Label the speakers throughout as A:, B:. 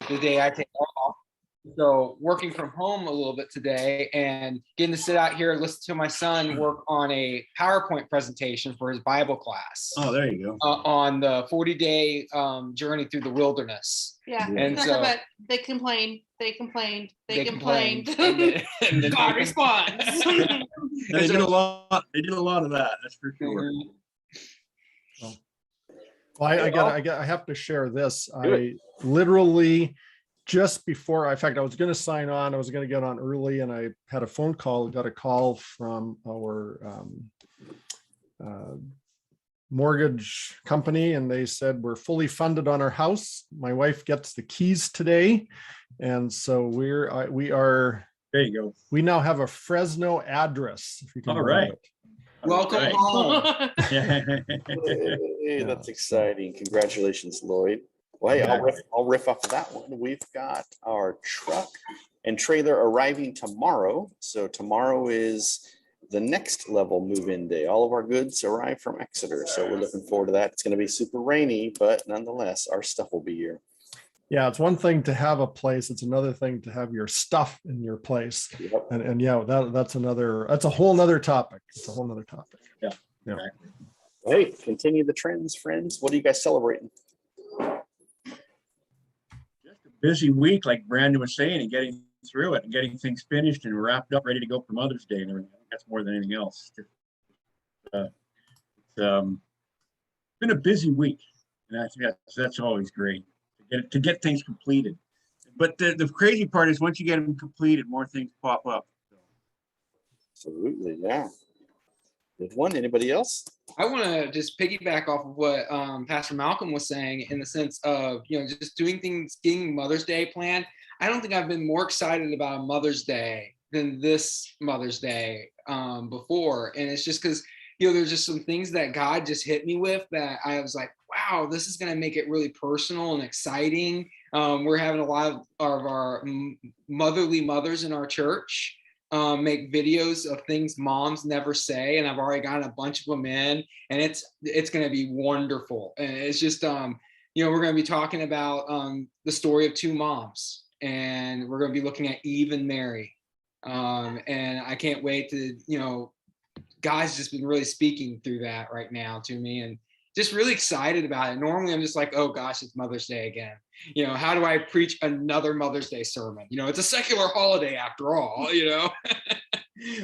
A: the day I take off. So working from home a little bit today and getting to sit out here and listen to my son work on a PowerPoint presentation for his Bible class.
B: Oh, there you go.
A: On the 40-day journey through the wilderness.
C: Yeah.
A: And so
C: but they complained. And
A: then
C: God responds.
B: They did a lot. They did a lot of that. That's for sure.
D: Well, I have to share this. I literally just before, in fact, I was going to sign on. I was going to get on early, and I had a phone call. Got a call from our mortgage company, and they said we're fully funded on our house. My wife gets the keys today, and so we are.
B: There you go.
D: We now have a Fresno address. If you can.
B: All right.
A: Welcome home.
E: Hey, that's exciting. Congratulations, Lloyd. Well, hey, I'll riff off of that one. We've got our truck and trailer arriving tomorrow. So tomorrow is the next level move-in day. All of our goods arrive from Exeter. So we're looking forward to that. It's going to be super rainy, but nonetheless, our stuff will be here.
D: Yeah, it's one thing to have a place. It's another thing to have your stuff in your place.
E: Yep.
D: And yeah, that's a whole nother topic. It's a whole nother topic.
B: Yeah.
E: Exactly. Hey, continue the trends, friends. What are you guys celebrating?
B: Just a busy week, like Brandon was saying, and getting through it and getting things finished and wrapped up, ready to go for Mother's Day and everything. That's more than anything else. It's been a busy week, and that's always great to get things completed. But the crazy part is once you get them completed, more things pop up.
E: Absolutely, yeah. Good one. Anybody else?
A: I want to just piggyback off of what Pastor Malcolm was saying in the sense of, just doing things, getting Mother's Day planned. I don't think I've been more excited about a Mother's Day than this Mother's Day before. And it's just because, there's just some things that God just hit me with that I was like, wow, this is going to make it really personal and exciting. We're having a lot of our motherly mothers in our church make videos of things moms never say, and I've already gotten a bunch of them in, and it's going to be wonderful. And it's just we're going to be talking about the story of two moms, and we're going to be looking at Eve and Mary, and I can't wait to God's just been really speaking through that right now to me, and just really excited about it. Normally I'm just like, oh gosh, it's Mother's Day again. How do I preach another Mother's Day sermon? It's a secular holiday after all,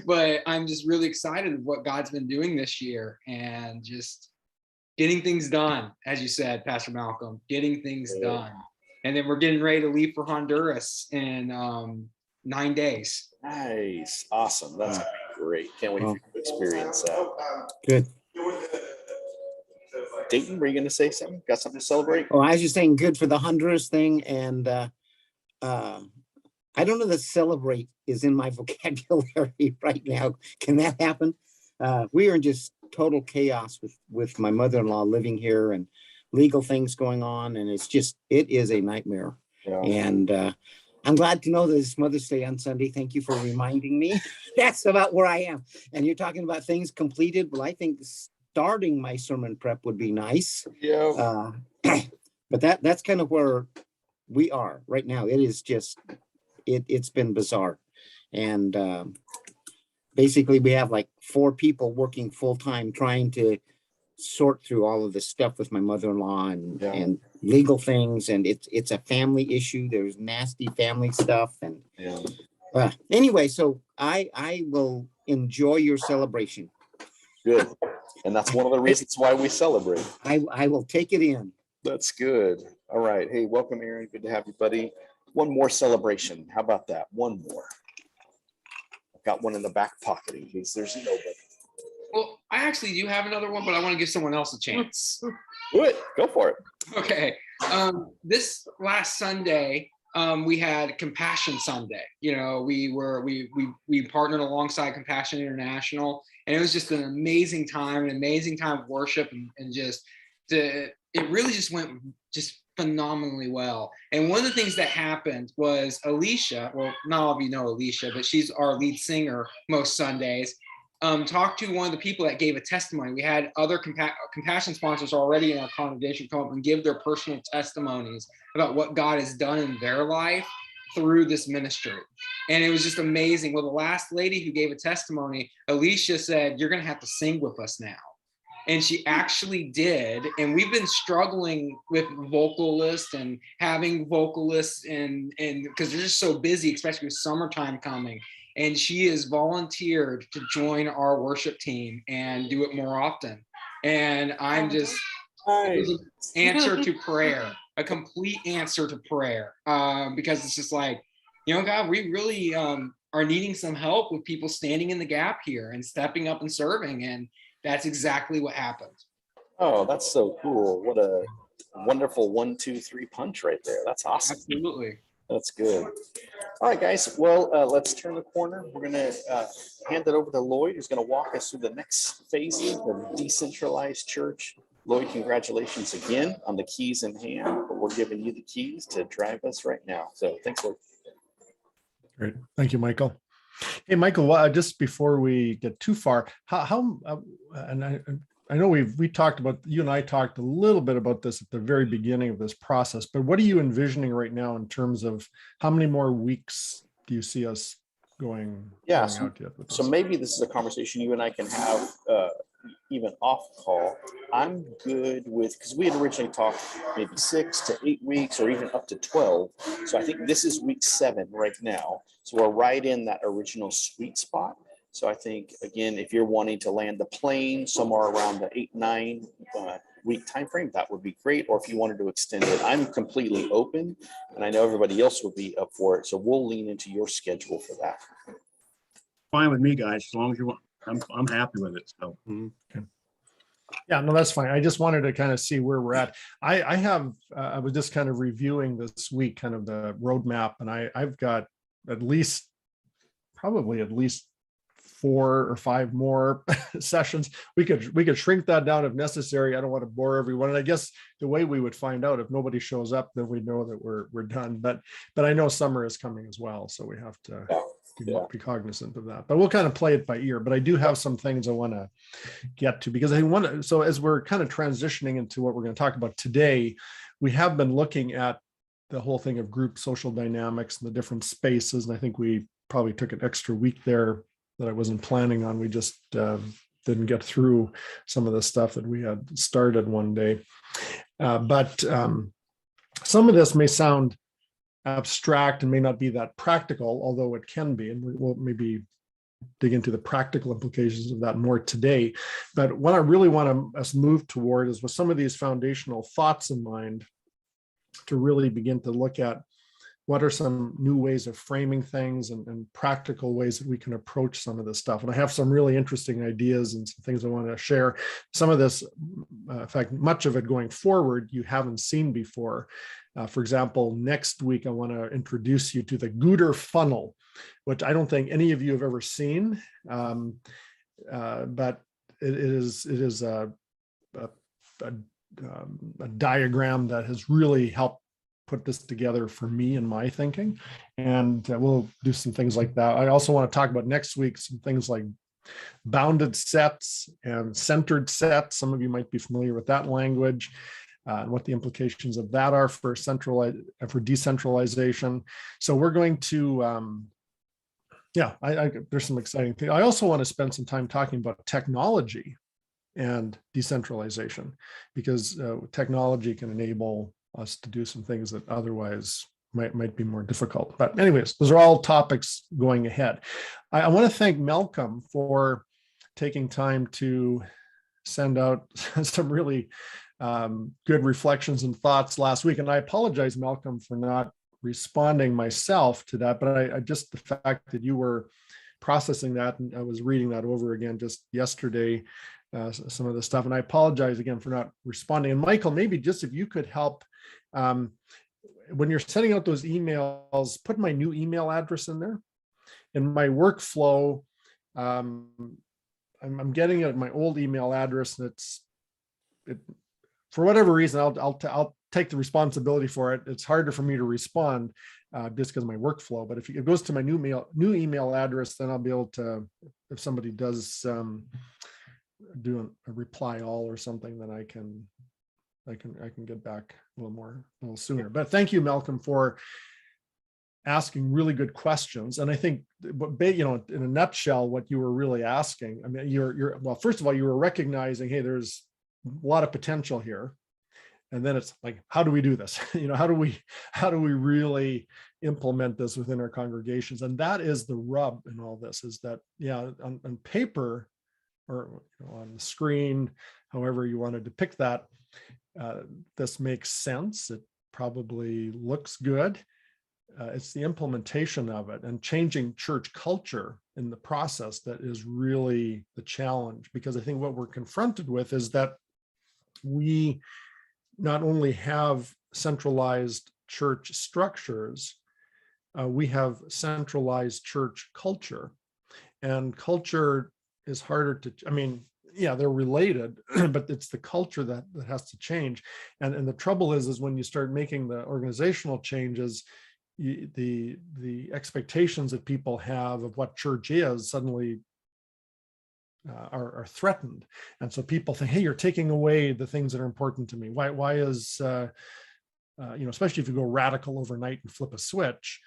A: but I'm just really excited of what God's been doing this year and just getting things done. As you said, Pastor Malcolm, getting things done. And then we're getting ready to leave for Honduras in 9 days.
E: Nice. Awesome. That's great. Can't wait for you to experience that.
F: Good.
E: Dayton, were you going to say something? Got something to celebrate?
F: Oh, I was just saying good for the Honduras thing. And I don't know that celebrate is in my vocabulary right now. Can that happen? We are in just total chaos with my mother-in-law living here and legal things going on. And it is a nightmare.
E: Yeah.
F: And I'm glad to know that it's Mother's Day on Sunday. Thank you for reminding me. That's about where I am. And you're talking about things completed. Well, I think starting my sermon prep would be nice.
E: Yeah.
F: But that's kind of where we are right now. It is just, it's been bizarre. And basically we have like 4 people working full time trying to sort through all of this stuff with my mother-in-law and legal things. And it's a family issue. There's nasty family stuff. And anyway, so I will enjoy your celebration.
E: Good. And that's one of the reasons why we celebrate.
F: I will take it in.
E: That's good. All right. Hey, welcome, Aaron. Good to have you, buddy. One more celebration. How about that? One more. I've got one in the back pocket in case there's nobody.
A: Well, I actually do have another one, but I want to give someone else a chance.
E: Do it. Go for it.
A: Okay. This last Sunday, we had Compassion Sunday. We partnered alongside Compassion International, and it was just an amazing time of worship, and just it really just went just phenomenally well. And one of the things that happened was Alicia, well, not all of you know Alicia, but she's our lead singer most Sundays. talked to one of the people that gave a testimony. We had other compassion sponsors already in our congregation come up and give their personal testimonies about what God has done in their life through this ministry. And it was just amazing. Well, the last lady who gave a testimony, Alicia, said, "You're going to have to sing with us now." And she actually did. And we've been struggling with vocalists and having vocalists and because they're just so busy, especially with summertime coming. And she has volunteered to join our worship team and do it more often. And I'm just, it was an answer to prayer, a complete answer to prayer, because it's just like, God, we really are needing some help with people standing in the gap here and stepping up and serving. And that's exactly what happened.
E: Oh, that's so cool. What a wonderful 1, 2, 3 punch right there. That's awesome.
A: Absolutely.
E: That's good. All right, guys. Well, let's turn the corner. We're going to hand it over to Lloyd, who's going to walk us through the next phases of Decentralized Church. Lloyd, congratulations again on the keys in hand, but we're giving you the keys to drive us right now. So thanks, Lloyd.
D: Great. Thank you, Michael. Hey, Michael, just before we get too far, and I know we talked about, you and I talked a little bit about this at the very beginning of this process, but what are you envisioning right now in terms of how many more weeks do you see us going out yet with this?
E: So maybe this is a conversation you and I can have even off call. I'm good with, because we had originally talked maybe 6 to 8 weeks or even up to 12. So I think this is week 7 right now. So we're right in that original sweet spot. So I think, again, if you're wanting to land the plane somewhere around the 8-9 week time frame, that would be great. Or if you wanted to extend it, I'm completely open, and I know everybody else would be up for it. So we'll lean into your schedule for that.
B: Fine with me, guys, as long as you want. I'm happy with it. So.
D: Okay. Yeah, no, that's fine. I just wanted to kind of see where we're at. I was just kind of reviewing this week, kind of the roadmap, and I've got probably at least 4 or 5 more sessions. We could shrink that down if necessary. I don't want to bore everyone. And I guess the way we would find out, if nobody shows up, then we know that we're done. But I know summer is coming as well, so we have to be cognizant of that. But we'll kind of play it by ear. But I do have some things I want to get to, because I want to. So as we're kind of transitioning into what we're going to talk about today, we have been looking at the whole thing of group social dynamics and the different spaces. And I think we probably took an extra week there that I wasn't planning on. We just didn't get through some of the stuff that we had started one day. But some of this may sound abstract and may not be that practical, although it can be. And we'll maybe dig into the practical implications of that more today. But what I really want us move toward is, with some of these foundational thoughts in mind, to really begin to look at what are some new ways of framing things and practical ways that we can approach some of this stuff. And I have some really interesting ideas and some things I want to share. Some of this, in fact, much of it going forward, you haven't seen before. For example, next week, I want to introduce you to the Gooder funnel, which I don't think any of you have ever seen, but it is a diagram that has really helped put this together for me and my thinking. And we'll do some things like that. I also want to talk about next week some things like bounded sets and centered sets. Some of you might be familiar with that language, and what the implications of that are for decentralization. So we're going to, there's some exciting things. I also want to spend some time talking about technology and decentralization, because technology can enable us to do some things that otherwise might be more difficult. But anyways, those are all topics going ahead. I want to thank Malcolm for taking time to send out some really good reflections and thoughts last week. And I apologize, Malcolm, for not responding myself to that, but I just, the fact that you were processing that, and I was reading that over again just yesterday, some of the stuff, and I apologize again for not responding. And Michael, maybe just if you could help, when you're sending out those emails, put my new email address in there. In my workflow, I'm getting it at my old email address, and for whatever reason, I'll take the responsibility for it. It's harder for me to respond just because of my workflow. But if it goes to my new email address, then I'll be able to, if somebody does do a reply all or something, then I can get back a little sooner. But thank you, Malcolm, for asking really good questions. And I think, in a nutshell, what you were really asking, I mean, well, first of all, you were recognizing, hey, there's a lot of potential here. And then it's like, how do we do this? How do we really implement this within our congregations? And that is the rub in all this, is that, on paper or on the screen, however you want to depict that, this makes sense. It probably looks good. It's the implementation of it and changing church culture in the process that is really the challenge, because I think what we're confronted with is that we not only have centralized church structures, we have centralized church culture, and culture is harder to, I mean, they're related, but it's the culture that has to change. And the trouble is when you start making the organizational changes, the expectations that people have of what church is suddenly are threatened. And so people think, hey, you're taking away the things that are important to me. Why is, especially if you go radical overnight and flip a switch,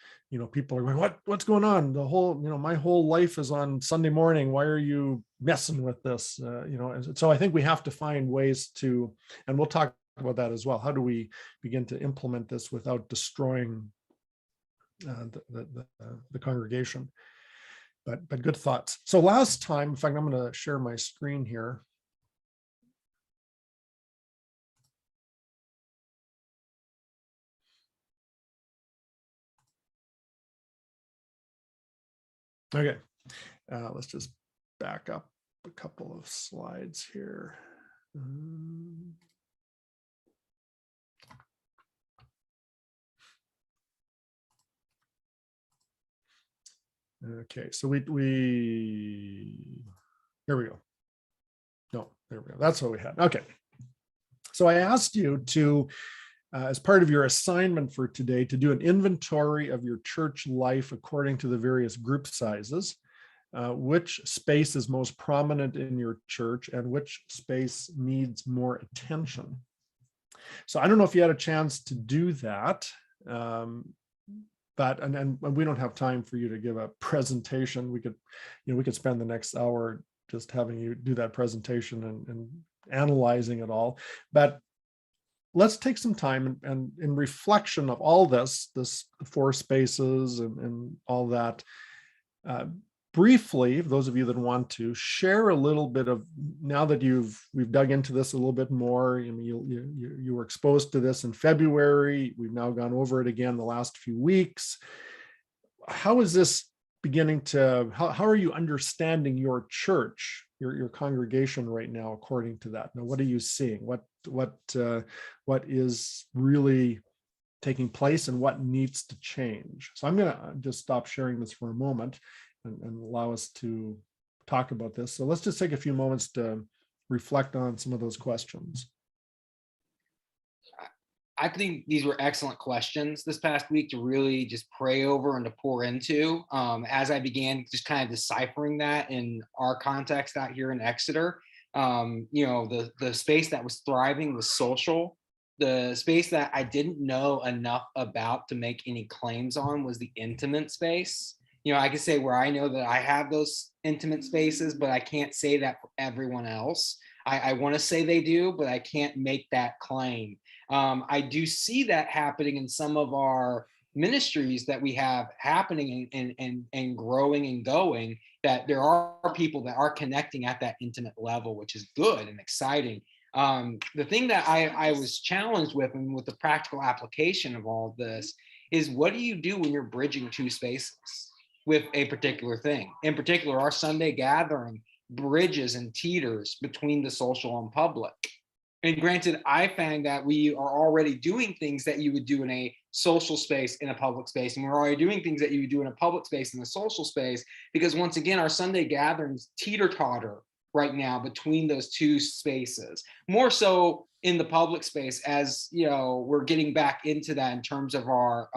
D: people are going, what's going on? The whole, my whole life is on Sunday morning. Why are you messing with this? And so I think we have to find ways to, and we'll talk about that as well. How do we begin to implement this without destroying the congregation? But good thoughts. So last time, in fact, I'm going to share my screen here. Okay, let's just back up a couple of slides here. Okay, so we here we go. No, there we go. That's what we had. Okay. So I asked you to, as part of your assignment for today, to do an inventory of your church life according to the various group sizes. Which space is most prominent in your church and which space needs more attention? So I don't know if you had a chance to do that. But and we don't have time for you to give a presentation. We could spend the next hour just having you do that presentation and analyzing it all. But let's take some time and in reflection of all this 4 spaces and all that. Briefly, those of you that want to share a little bit of, now that we've dug into this a little bit more, you were exposed to this in February. We've now gone over it again the last few weeks. How is this beginning to, how are you understanding your church, your congregation right now according to that? Now, what are you seeing? What is really taking place and what needs to change? So I'm going to just stop sharing this for a moment and allow us to talk about this. So let's just take a few moments to reflect on some of those questions.
A: I think these were excellent questions this past week to really just pray over and to pour into. As I began just kind of deciphering that in our context out here in Exeter, the space that was thriving was social. The space that I didn't know enough about to make any claims on was the intimate space. I can say where I know that I have those intimate spaces, but I can't say that for everyone else. I want to say they do, but I can't make that claim. I do see that happening in some of our ministries that we have happening and growing and going, that there are people that are connecting at that intimate level, which is good and exciting. The thing that I was challenged with, and with the practical application of all of this, is what do you do when you're bridging 2 spaces with a particular thing? In particular, our Sunday gathering bridges and teeters between the social and public. And granted, I find that we are already doing things that you would do in a social space in a public space, and we're already doing things that you would do in a public space in a social space, because once again, our Sunday gatherings teeter-totter right now between those 2 spaces. More so in the public space, as you know, we're getting back into that in terms of our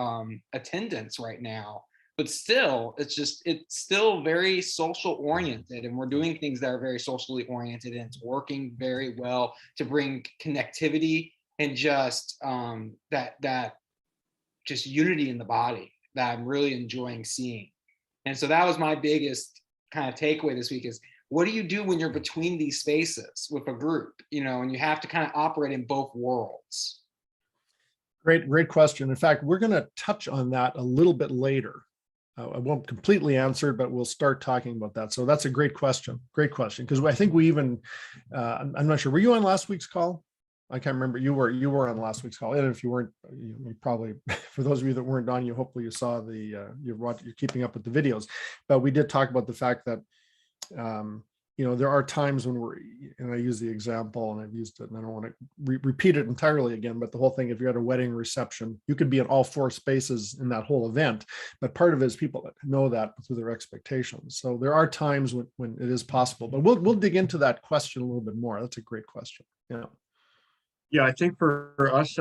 A: attendance right now. But still, it's still very social oriented, and we're doing things that are very socially oriented, and it's working very well to bring connectivity and just that just unity in the body that I'm really enjoying seeing. And so that was my biggest kind of takeaway this week is, what do you do when you're between these spaces with a group, you know, and you have to kind of operate in both worlds?
D: Great question. In fact, we're going to touch on that a little bit later. I won't completely answer, but we'll start talking about that. So that's a great question. Great question. Because I think we even, I'm not sure, were you on last week's call? I can't remember. You were on last week's call. And if you weren't, you probably, for those of you that weren't on, hopefully you saw you're keeping up with the videos. But we did talk about the fact that, there are times when and I use the example, and I've used it, and I don't want to repeat it entirely again, but the whole thing, if you're at a wedding reception, you could be in all four spaces in that whole event. But part of it is people that know that through their expectations. So there are times when it is possible, but we'll dig into that question a little bit more. That's a great question. Yeah.
B: Yeah, I think for us,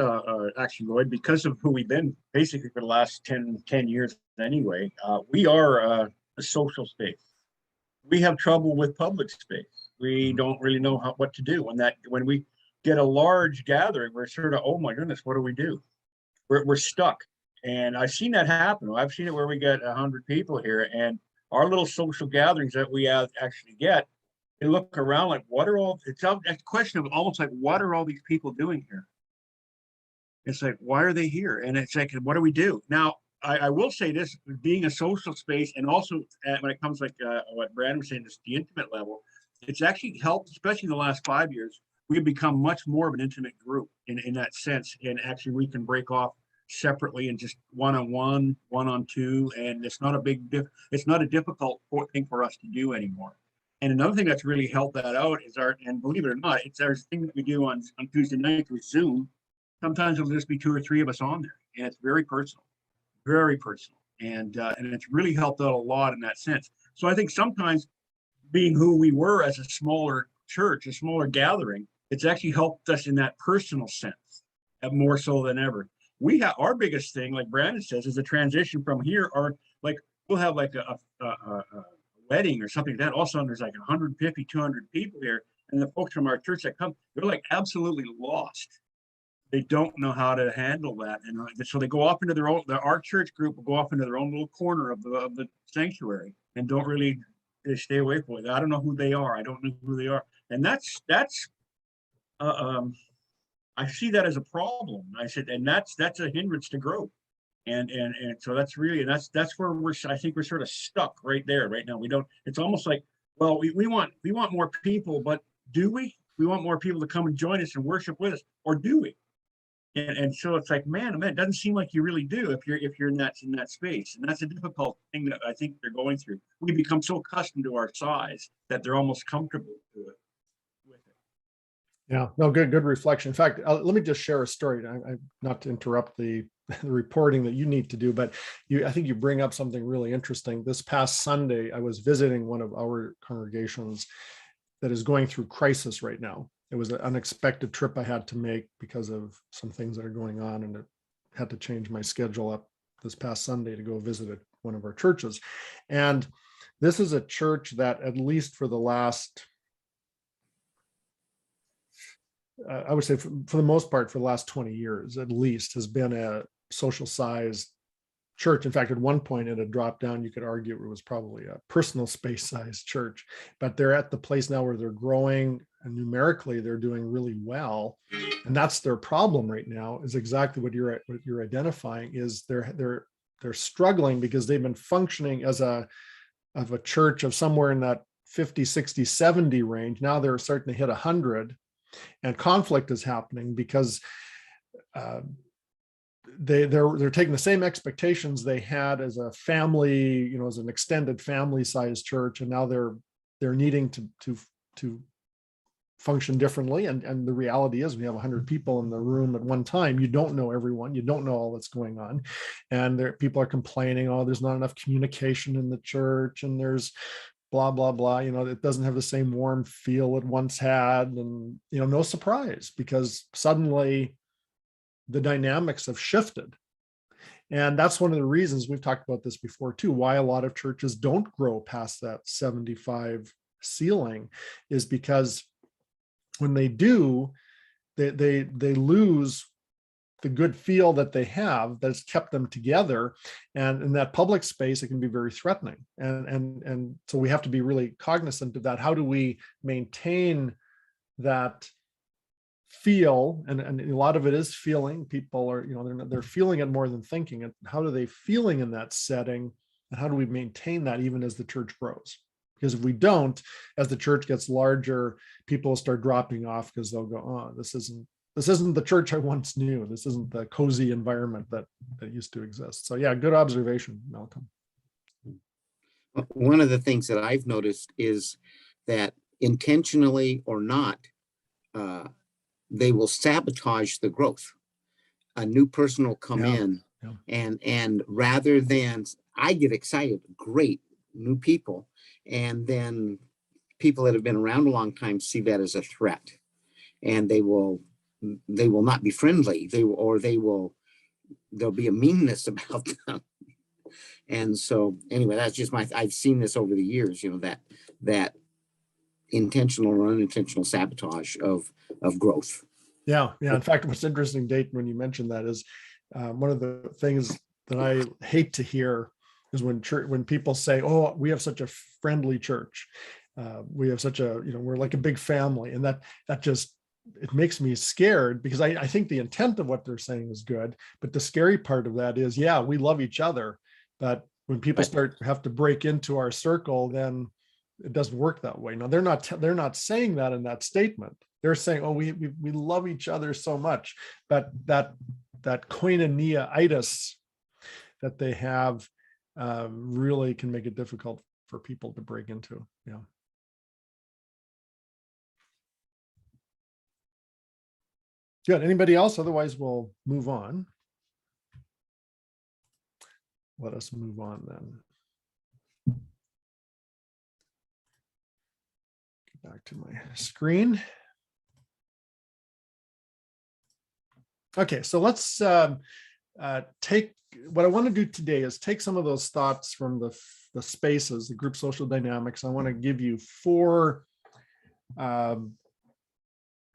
B: actually, Lloyd, because of who we've been basically for the last 10 years anyway, we are a social space. We have trouble with public space. We don't really know what to do when we get a large gathering. We're sort of, oh my goodness, what do we do? We're stuck. And I've seen that happen. I've seen it where we get 100 people here, and our little social gatherings that we actually get, they look around like, it's a question of almost like, what are all these people doing here? It's like, why are they here? And it's like, what do we do? Now, I will say this, being a social space, and also when it comes like what Brandon was saying, just the intimate level, it's actually helped, especially in the last 5 years, we've become much more of an intimate group in that sense. And actually we can break off separately and just one-on-one, one-on-two, and it's not a difficult thing for us to do anymore. And another thing that's really helped that out is and believe it or not, it's our thing that we do on Tuesday night with Zoom. Sometimes it'll just be 2 or 3 of us on there, and it's very personal. Very personal, and it's really helped out a lot in that sense. So I think sometimes, being who we were as a smaller church, a smaller gathering, it's actually helped us in that personal sense, more so than ever. We have our biggest thing, like Brandon says, is a transition from here, or like we'll have like a wedding or something like that. All of a sudden, there's like 150, 200 people here, and the folks from our church that come, they're like absolutely lost. They don't know how to handle that, and so they go off into their own. Our church group will go off into their own little corner of the sanctuary, and don't really, they stay away from it. I don't know who they are. I don't know who they are, and that's I see that as a problem. I said, and that's a hindrance to growth, and so that's really, and that's where I think we're sort of stuck right there right now. We don't. It's almost like, well, we want more people, but do we? We want more people to come and join us and worship with us, or do we? And so it's like, man, it doesn't seem like you really do if you're in that space. And that's a difficult thing that I think they're going through. We become so accustomed to our size that they're almost comfortable with it.
D: Yeah, no, good reflection. In fact, let me just share a story. I not to interrupt the reporting that you need to do, but I think you bring up something really interesting. This past Sunday, I was visiting one of our congregations that is going through crisis right now. It was an unexpected trip I had to make because of some things that are going on, and it had to change my schedule up this past Sunday to go visit one of our churches. And this is a church that, at least for the last, I would say for the most part, for the last 20 years, at least, has been a social sized church. In fact, at one point it had dropped down. You could argue it was probably a personal space sized church, but they're at the place now where they're growing, and numerically they're doing really well. And that's their problem right now, is exactly what you're identifying, is they're struggling because they've been functioning as a church of somewhere in that 50, 60, 70 range. Now they're starting to hit 100, and conflict is happening because they're taking the same expectations they had as a family, as an extended family sized church, and now they're needing to function differently. And the reality is, we have 100 people in the room at one time. You don't know everyone. You don't know all that's going on, and people are complaining, oh, there's not enough communication in the church, and there's blah, blah, blah. It doesn't have the same warm feel it once had. And, no surprise, because suddenly the dynamics have shifted. And that's one of the reasons, we've talked about this before too, why a lot of churches don't grow past that 75 ceiling, is because when they do, they lose the good feel that they have that's kept them together. And in that public space, it can be very threatening. And so we have to be really cognizant of that. How do we maintain that feel? And a lot of it is feeling. People are, they're feeling it more than thinking it. How are they feeling in that setting? And how do we maintain that even as the church grows? Because if we don't, as the church gets larger, people will start dropping off because they'll go, oh, this isn't the church I once knew. This isn't the cozy environment that used to exist. So yeah, good observation, Malcolm.
F: One of the things that I've noticed is that intentionally or not, they will sabotage the growth. A new person will come in, and rather than, I get excited, great new people, and then people that have been around a long time see that as a threat, and they will not be friendly. There'll be a meanness about them. And so anyway, that's just I've seen this over the years, that intentional or unintentional sabotage of growth.
D: Yeah. In fact, what's interesting, Dayton, when you mentioned that, is one of the things that I hate to hear is when people say, "Oh, we have such a friendly church, we have such a, we're like a big family," and that just, it makes me scared, because I think the intent of what they're saying is good, but the scary part of that is, yeah, we love each other, but when people have to break into our circle, then it doesn't work that way. Now, they're not saying that in that statement. They're saying, oh, we love each other so much, but that koinonia-itis that they have really can make it difficult for people to break into. Yeah. Good. Anybody else? Otherwise, we'll move on. Let us move on then. Get back to my screen. Okay, so let's take, what I want to do today is take some of those thoughts from the spaces, the group social dynamics. I want to give you 4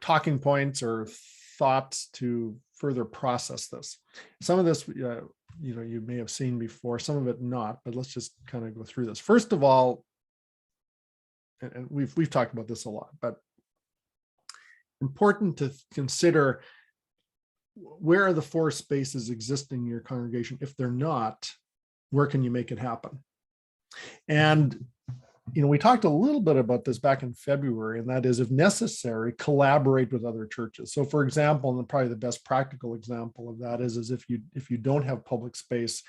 D: talking points or thoughts to further process this. Some of this, you may have seen before, some of it not, but let's just kind of go through this. First of all, and we've talked about this a lot, but important to consider, where are the 4 spaces existing in your congregation? If they're not, where can you make it happen? And we talked a little bit about this back in February, and that is, if necessary, collaborate with other churches. So for example, and probably the best practical example of that is if you don't have public space,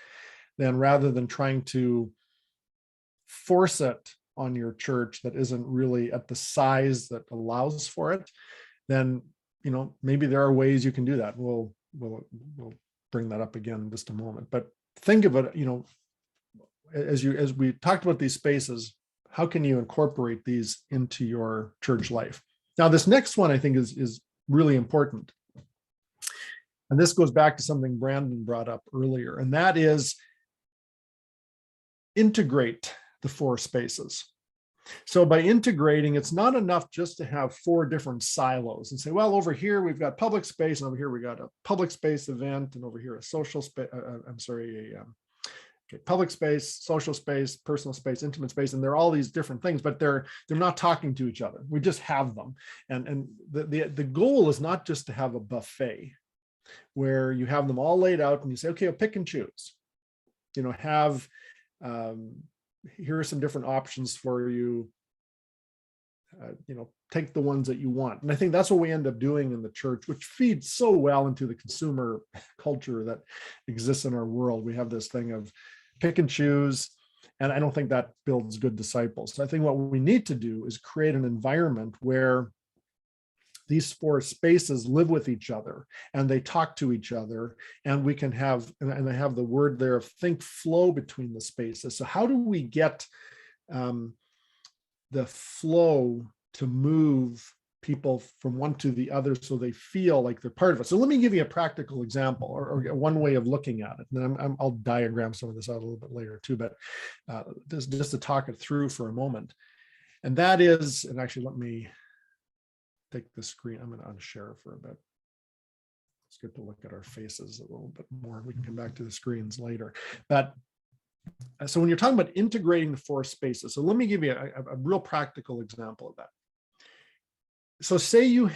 D: then rather than trying to force it on your church that isn't really at the size that allows for it, then maybe there are ways you can do that. We'll bring that up again in just a moment. But think of it, as we talked about these spaces, how can you incorporate these into your church life? Now, this next one I think is really important. And this goes back to something Brandon brought up earlier, and that is integrate the 4 spaces. So by integrating, it's not enough just to have 4 different silos and say, well, over here we've got public space, and over here we got a public space event, and over here a social space, public space, social space, personal space, intimate space, and they're all these different things, but they're not talking to each other. We just have them. And the goal is not just to have a buffet where you have them all laid out and you say, okay, I'll pick and choose. Here are some different options for you. Take the ones that you want. And I think that's what we end up doing in the church, which feeds so well into the consumer culture that exists in our world. We have this thing of pick and choose, and I don't think that builds good disciples. So I think what we need to do is create an environment where these 4 spaces live with each other and they talk to each other, and we can have, and I have the word there of think flow between the spaces. So how do we get the flow to move people from one to the other so they feel like they're part of it. So let me give you a practical example or one way of looking at it. And then I'll diagram some of this out a little bit later too, but just to talk it through for a moment. And that is, and actually let me take the screen. I'm going to unshare for a bit. It's good to look at our faces a little bit more. We can come back to the screens later. But so when you're talking about integrating the 4 spaces, so let me give you a real practical example of that. So say you're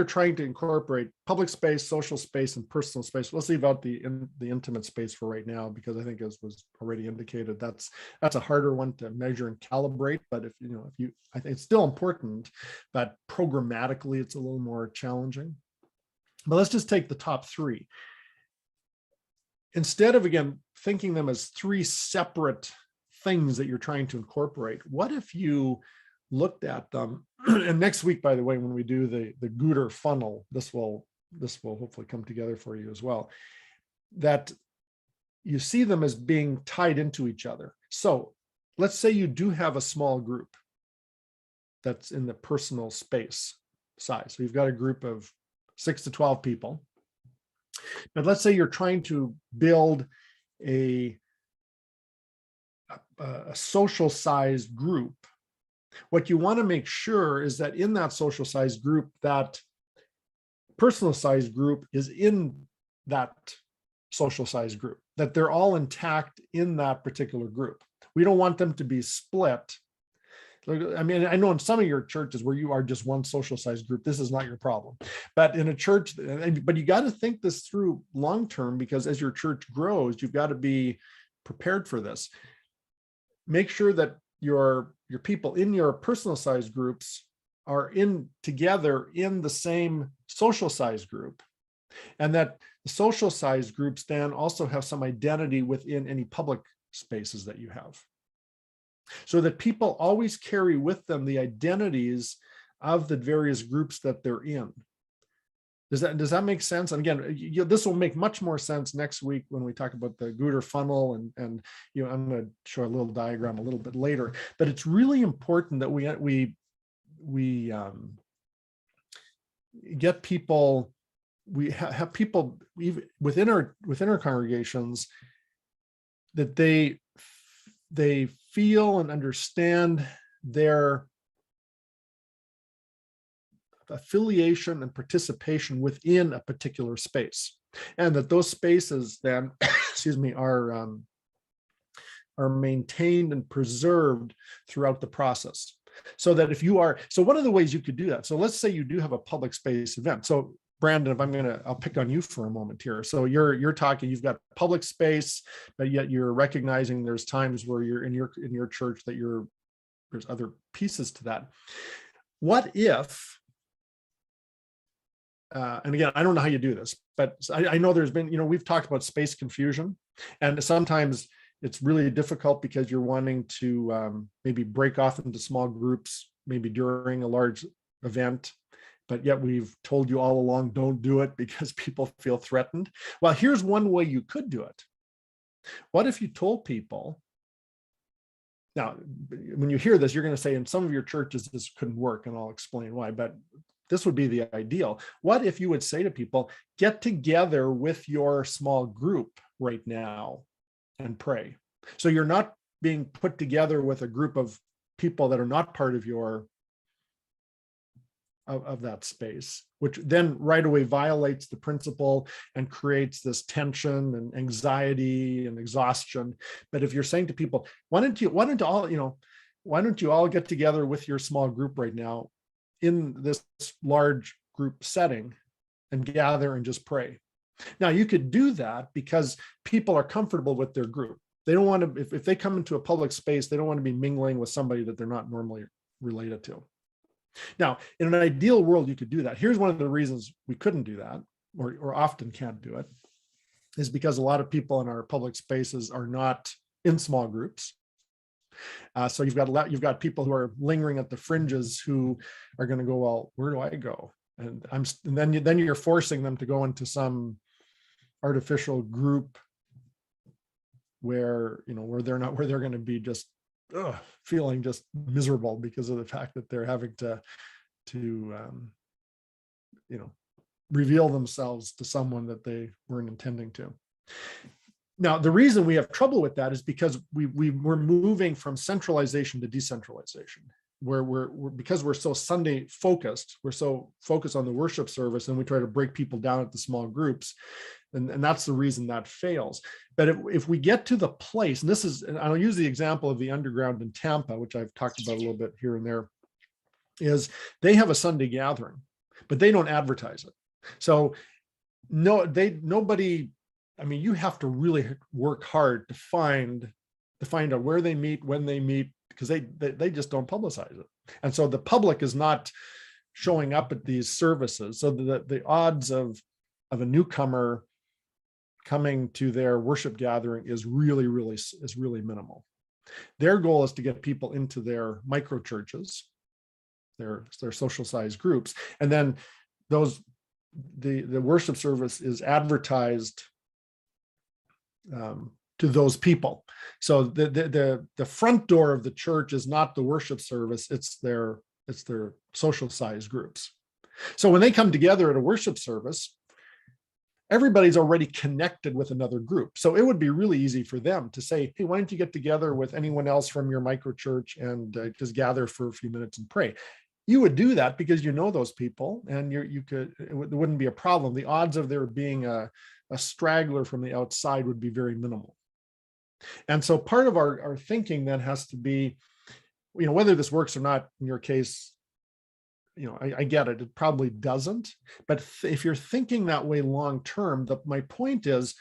D: trying to incorporate public space, social space, and personal space. Let's leave out the intimate space for right now, because I think, as was already indicated, that's a harder one to measure and calibrate. But I think it's still important, but programmatically it's a little more challenging. But let's just take the top 3. Instead of, again, thinking them as 3 separate things that you're trying to incorporate, what if you looked at them? And next week, by the way, when we do the Gooder funnel, this will hopefully come together for you as well, that you see them as being tied into each other. So let's say you do have a small group that's in the personal space size. So you've got a group of 6 to 12 people. But let's say you're trying to build a social sized group. What you want to make sure is that in that social sized group, that personal sized group is in that social sized group, that they're all intact in that particular group. We don't want them to be split. I mean, I know in some of your churches where you are just one social sized group, this is not your problem. But in a church, but you got to think this through long term, because as your church grows, you've got to be prepared for this. Make sure that your people in your personal size groups are in together in the same social size group, and that the social size groups then also have some identity within any public spaces that you have, so that people always carry with them the identities of the various groups that they're in. Does that make sense? And again, this will make much more sense next week when we talk about the Gooder funnel, and I'm going to show a little diagram a little bit later. But it's really important that we get people, we have people within our congregations, that they feel and understand their affiliation and participation within a particular space, and that those spaces then are maintained and preserved throughout the process. So that so one of the ways you could do that, so let's say you do have a public space event. So Brandon, I'll pick on you for a moment here. So you're talking, you've got public space, but yet you're recognizing there's times where you're in your church that there's other pieces to that. What if, and again, I don't know how you do this, but I know there's been, we've talked about space confusion, and sometimes it's really difficult because you're wanting to maybe break off into small groups, maybe during a large event, but yet we've told you all along, don't do it because people feel threatened. Well, here's one way you could do it. What if you told people, now, when you hear this, you're going to say in some of your churches, this couldn't work, and I'll explain why, but this would be the ideal. What if you would say to people, get together with your small group right now and pray? So you're not being put together with a group of people that are not part of of that space, which then right away violates the principle and creates this tension and anxiety and exhaustion. But if you're saying to people, why don't you all get together with your small group right now in this large group setting and gather and just pray. Now you could do that because people are comfortable with their group. They don't want to, if they come into a public space, they don't want to be mingling with somebody that they're not normally related to. Now, in an ideal world, you could do that. Here's one of the reasons we couldn't do that, or often can't do it, is because a lot of people in our public spaces are not in small groups. So you've got people who are lingering at the fringes who are going to go, well, where do I go? And then you're forcing them to go into some artificial group where they're going to be just feeling just miserable because of the fact that they're having to reveal themselves to someone that they weren't intending to. Now, the reason we have trouble with that is because we're moving from centralization to decentralization, where because we're so Sunday focused, we're so focused on the worship service, and we try to break people down into small groups. And that's the reason that fails. But if we get to the place, and I'll use the example of the underground in Tampa, which I've talked about a little bit here and there, is they have a Sunday gathering, but they don't advertise it. So nobody, I mean, you have to really work hard to find out where they meet, when they meet, because they just don't publicize it. And so the public is not showing up at these services. So the odds of a newcomer coming to their worship gathering is really minimal. Their goal is to get people into their micro churches, their social size groups, and then the worship service is advertised to those people. So the front door of the church is not the worship service, it's their social size groups. So when they come together at a worship service, everybody's already connected with another group. So it would be really easy for them to say, hey, why don't you get together with anyone else from your micro church and just gather for a few minutes and pray. You would do that because you know those people, and it wouldn't be a problem. The odds of there being a straggler from the outside would be very minimal. And so part of our thinking then has to be, whether this works or not in your case, I get it. It probably doesn't. But if you're thinking that way long term, my point is,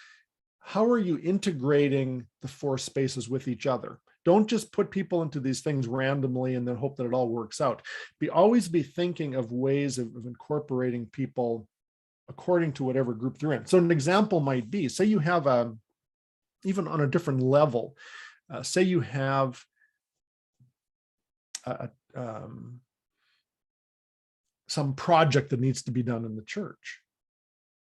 D: how are you integrating the four spaces with each other? Don't just put people into these things randomly and then hope that it all works out. Always be thinking of ways of incorporating people according to whatever group they're in. So an example might be, say you have even on a different level, say you have some project that needs to be done in the church.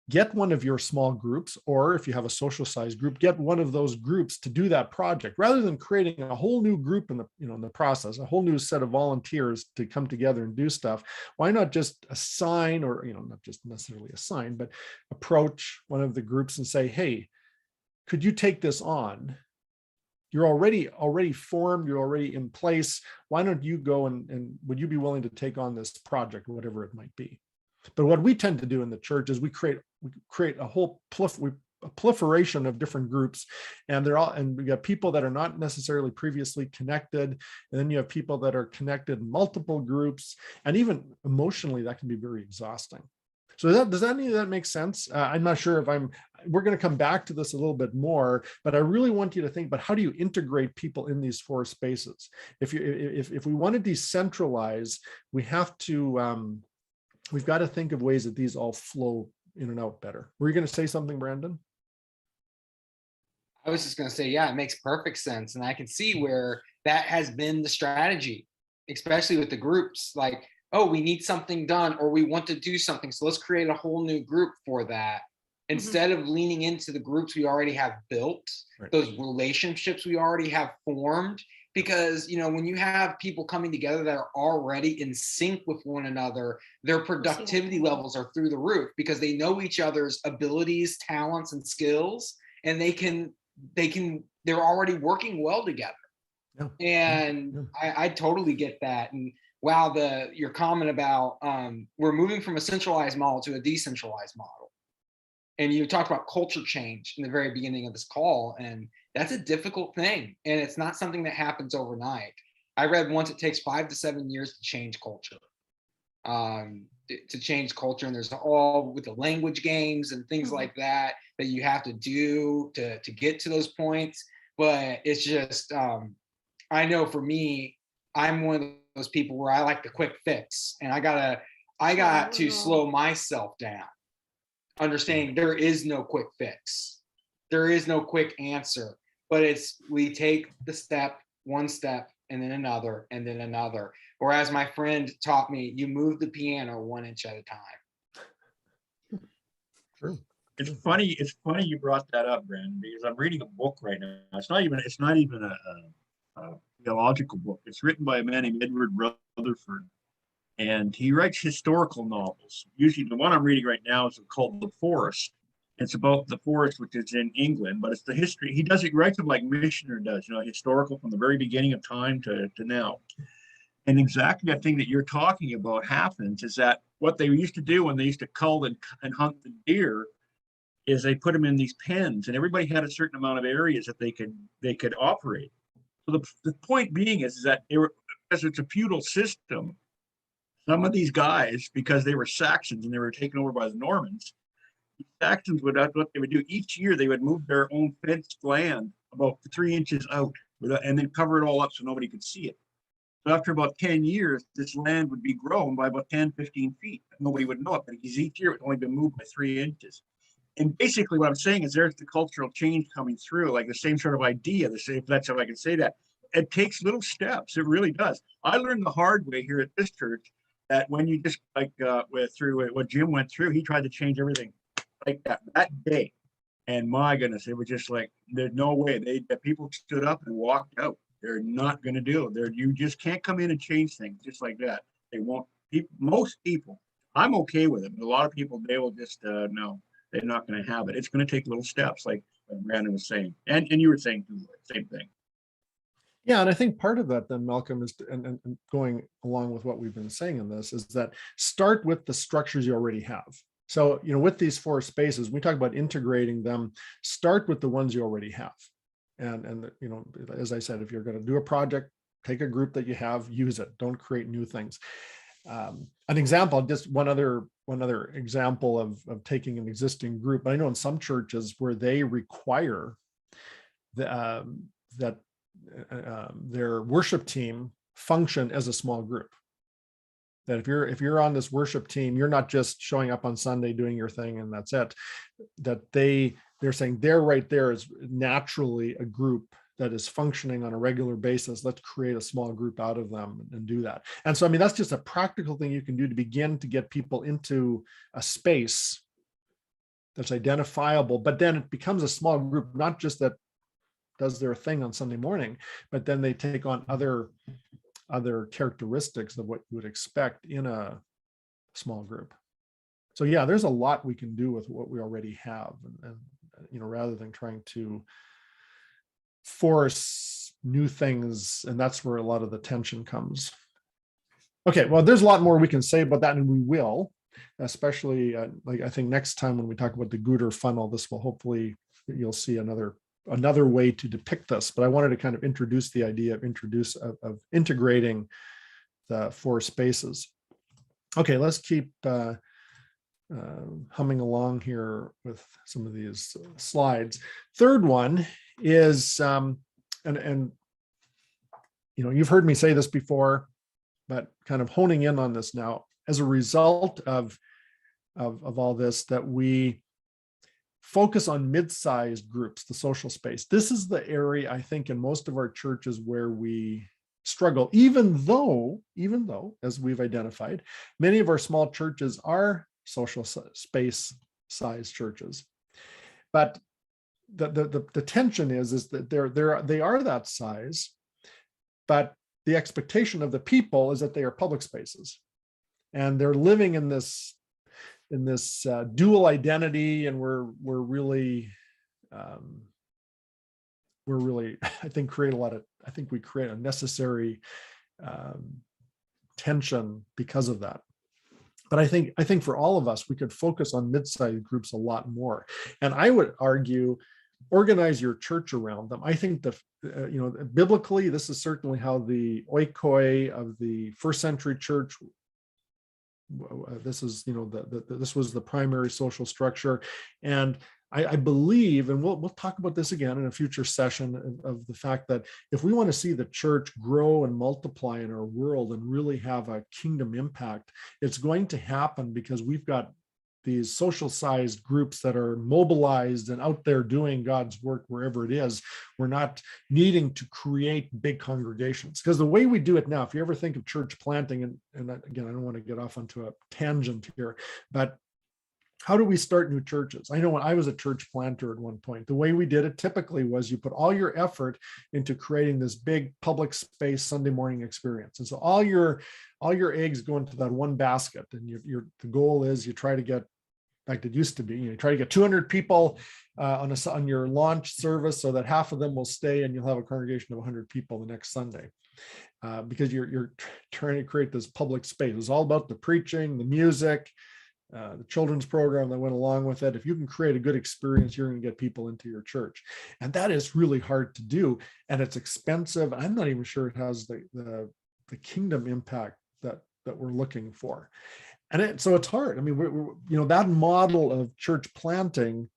D: Get one of your small groups, or if you have a social size group, get one of those groups to do that project, rather than creating a whole new group in the process, a whole new set of volunteers to come together and do stuff. Why not just assign, or not just necessarily assign, but approach one of the groups and say, hey, could you take this on? You're already formed, you're already in place. Why don't you go and would you be willing to take on this project, whatever it might be? But what we tend to do in the church is we create a whole proliferation of different groups, and we got people that are not necessarily previously connected, and then you have people that are connected in multiple groups, and even emotionally that can be very exhausting. So does any of that make sense? I'm not sure if we're going to come back to this a little bit more, but I really want you to think about how do you integrate people in these four spaces? If we want to decentralize, we've got to think of ways that these all flow in and out better. Were you going to say something, Brandon?
A: I was just going to say, yeah, it makes perfect sense. And I can see where that has been the strategy, especially with the groups. Like, oh, we need something done, or we want to do something, so let's create a whole new group for that. Instead of leaning into the groups we already have built, right, those relationships we already have formed. Because, when you have people coming together that are already in sync with one another, their productivity levels are through the roof because they know each other's abilities, talents, and skills, and they're already working well together. Yeah. And yeah. I totally get that. And wow, your comment about we're moving from a centralized model to a decentralized model. And you talked about culture change in the very beginning of this call, and that's a difficult thing. And it's not something that happens overnight. I read once it takes 5 to 7 years to change culture. And there's all with the language games and things like that you have to do to get to those points. But it's just, I know for me, I'm one of those people where I like the quick fix, and I got to slow myself down, understanding there is no quick fix. There is no quick answer, but we take one step, and then another, and then another. Or as my friend taught me, you move the piano 1 inch at a time.
B: True. It's funny you brought that up, Brandon, because I'm reading a book right now. It's not even a theological book. It's written by a man named Edward Rutherford, and he writes historical novels. Usually, the one I'm reading right now is called The Forest. It's about the forest, which is in England, but it's the history. He does it, writes it like Missioner does, historical from the very beginning of time to now. And exactly the thing that you're talking about happens is that what they used to do when they used to cull and hunt the deer is they put them in these pens, and everybody had a certain amount of areas that they could operate. So the point being is that because it's a feudal system, some of these guys, because they were Saxons and they were taken over by the Normans, the Saxons what they would do each year, they would move their own fenced land about 3 inches out and then cover it all up so nobody could see it. So after about 10 years, this land would be grown by about 10, 15 feet. Nobody would know it, but each year it would only been moved by 3 inches. And basically what I'm saying is there's the cultural change coming through, like the same sort of idea, if that's how I can say that. It takes little steps. It really does. I learned the hard way here at this church that when you just through what Jim went through, he tried to change everything like that day. And my goodness, it was just like, there's no way. The people stood up and walked out. They're not going to do it. You just can't come in and change things just like that. They won't. Most people, I'm okay with it, but a lot of people, they will just no. They're not going to have it. It's going to take little steps, like Brandon was saying, and you were saying too, same thing.
D: Yeah, and I think part of that then, Malcolm, is and going along with what we've been saying in this, is that start with the structures you already have. So, with these 4 spaces, we talk about integrating them. Start with the ones you already have, and as I said, if you're going to do a project, take a group that you have, use it. Don't create new things. An example, just one other example of taking an existing group. I know in some churches where they require that their worship team function as a small group. That if you're on this worship team, you're not just showing up on Sunday doing your thing and that's it. That they're saying they're right there is naturally a group that is functioning on a regular basis. Let's create a small group out of them and do that. And so, that's just a practical thing you can do to begin to get people into a space that's identifiable, but then it becomes a small group, not just that does their thing on Sunday morning, but then they take on other characteristics of what you would expect in a small group. So yeah, there's a lot we can do with what we already have, and rather than trying to force new things, and that's where a lot of the tension comes. Okay, well, there's a lot more we can say about that, and we will, especially like I think next time when we talk about the Gooder funnel, this will hopefully you'll see another way to depict this. But I wanted to kind of introduce the idea of integrating the 4 spaces. Okay, let's keep humming along here with some of these slides. Third one is, and you've heard me say this before, but kind of honing in on this now, as a result of all this, that we focus on mid-sized groups, the social space. This is the area, I think, in most of our churches where we struggle, even though, as we've identified, many of our small churches are social space size churches. But the tension is that they are that size, but the expectation of the people is that they are public spaces, and they're living in this dual identity, and we're really I think we create a necessary tension because of that. But I think for all of us, we could focus on mid-sized groups a lot more. And I would argue, organize your church around them. I think biblically, this is certainly how the oikoi of the first century church. This is this was the primary social structure, and I believe, and we'll talk about this again in a future session, of the fact that if we want to see the church grow and multiply in our world and really have a kingdom impact, it's going to happen because we've got these social sized groups that are mobilized and out there doing God's work wherever it is. We're not needing to create big congregations, because the way we do it now, if you ever think of church planting, and again, I don't want to get off onto a tangent here, but how do we start new churches? I know when I was a church planter at one point, the way we did it typically was you put all your effort into creating this big public space Sunday morning experience. And so all your eggs go into that one basket. And the goal is you try to get, like it used to be, you try to get 200 people on your launch service so that half of them will stay and you'll have a congregation of 100 people the next Sunday. Because you're trying to create this public space. It was all about the preaching, the music, the children's program that went along with it. If you can create a good experience, you're going to get people into your church. And that is really hard to do. And it's expensive. I'm not even sure it has the kingdom impact that we're looking for. And so it's hard. I mean, that model of church planting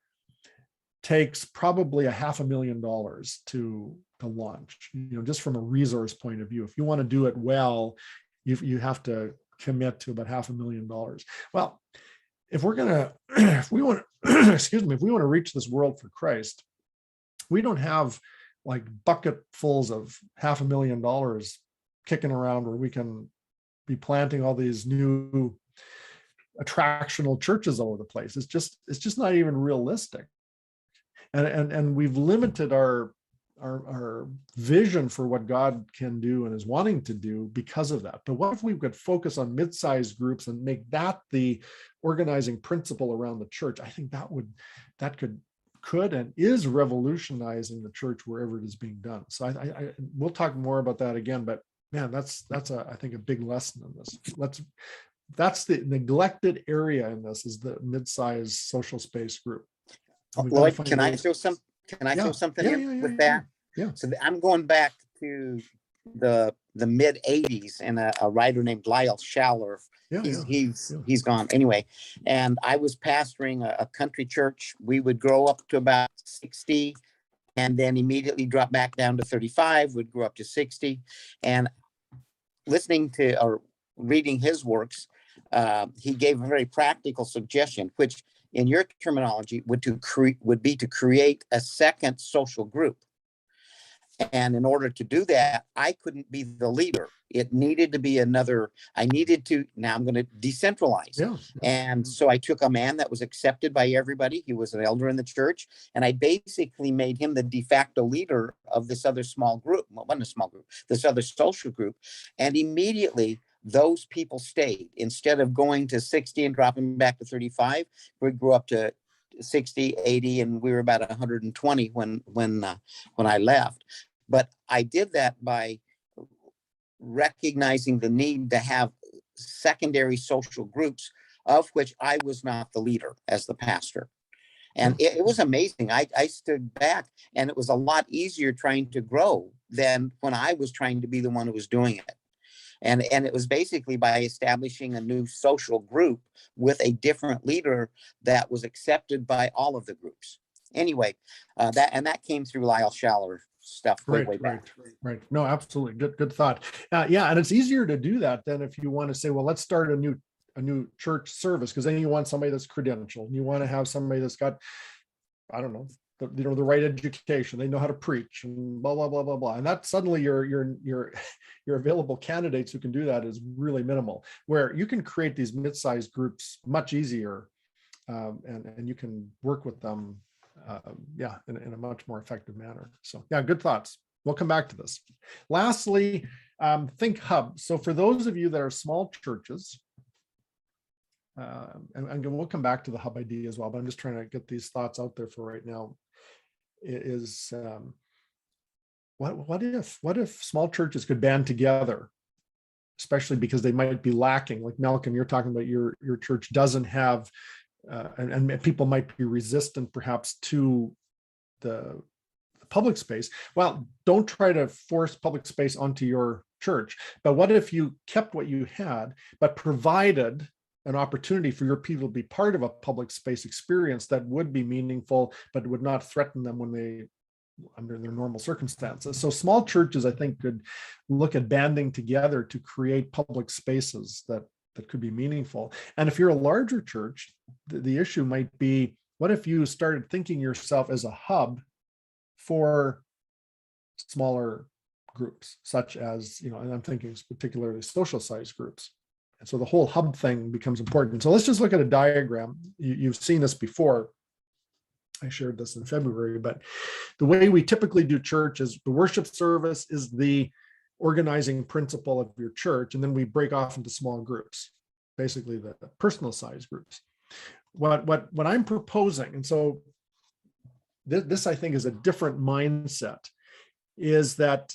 D: takes probably $500,000 to launch, just from a resource point of view. If you want to do it well, you have to commit to about $500,000. Well, if we want to reach this world for Christ, we don't have like bucketfuls of $500,000 kicking around where we can be planting all these new attractional churches all over the place. It's just not even realistic. And we've limited our vision for what God can do and is wanting to do because of that. But what if we could focus on mid-sized groups and make that the organizing principle around the church? I think that could and is revolutionizing the church wherever it is being done. So we'll talk more about that again, but man, that's I think a big lesson in this. That's the neglected area in this, is the mid-sized social space group.
F: Lloyd, can I throw something in with that?
D: Yeah.
F: So I'm going back to the mid 80s, and a writer named Lyle Schaller. He's gone anyway. And I was pastoring a country church. We would grow up to about 60 and then immediately drop back down to 35, would grow up to 60. And listening to or reading his works, he gave a very practical suggestion, which in your terminology would be to create a second social group. And in order to do that, I couldn't be the leader. It needed to be now I'm going to decentralize.
D: Yeah.
F: And so I took a man that was accepted by everybody. He was an elder in the church. And I basically made him the de facto leader of this other small group. Well, wasn't a small group, this other social group. And immediately those people stayed. Instead of going to 60 and dropping back to 35, we grew up to 60, 80, and we were about 120 when I left. But I did that by recognizing the need to have secondary social groups, of which I was not the leader as the pastor. And it was amazing. I stood back, and it was a lot easier trying to grow than when I was trying to be the one who was doing it. And it was basically by establishing a new social group with a different leader that was accepted by all of the groups. Anyway, that came through Lyle Schaller stuff way back.
D: Right. No, absolutely. Good thought. And it's easier to do that than if you want to say, well, let's start a new church service, because then you want somebody that's credentialed. You want to have somebody that's got, I don't know, the right education. They know how to preach and blah, blah, blah, blah, blah. And that suddenly your available candidates who can do that is really minimal, where you can create these mid-sized groups much easier. And you can work with them, in a much more effective manner. So good thoughts. We'll come back to this. Lastly, think hub. So for those of you that are small churches, and we'll come back to the hub idea as well, but I'm just trying to get these thoughts out there for right now. What if small churches could band together, especially because they might be lacking, like Malcolm, you're talking about your church doesn't have, and people might be resistant perhaps to the public space. Well, don't try to force public space onto your church, but what if you kept what you had, but provided an opportunity for your people to be part of a public space experience that would be meaningful, but would not threaten them under their normal circumstances. So small churches, I think, could look at banding together to create public spaces that could be meaningful. And if you're a larger church, the issue might be, what if you started thinking yourself as a hub for smaller groups, such as, and I'm thinking particularly social size groups. And so the whole hub thing becomes important. So let's just look at a diagram. You've seen this before. I shared this in February, but the way we typically do church is the worship service is the organizing principle of your church, and then we break off into small groups, basically the personal size groups. What I'm proposing, and so this I think is a different mindset, is that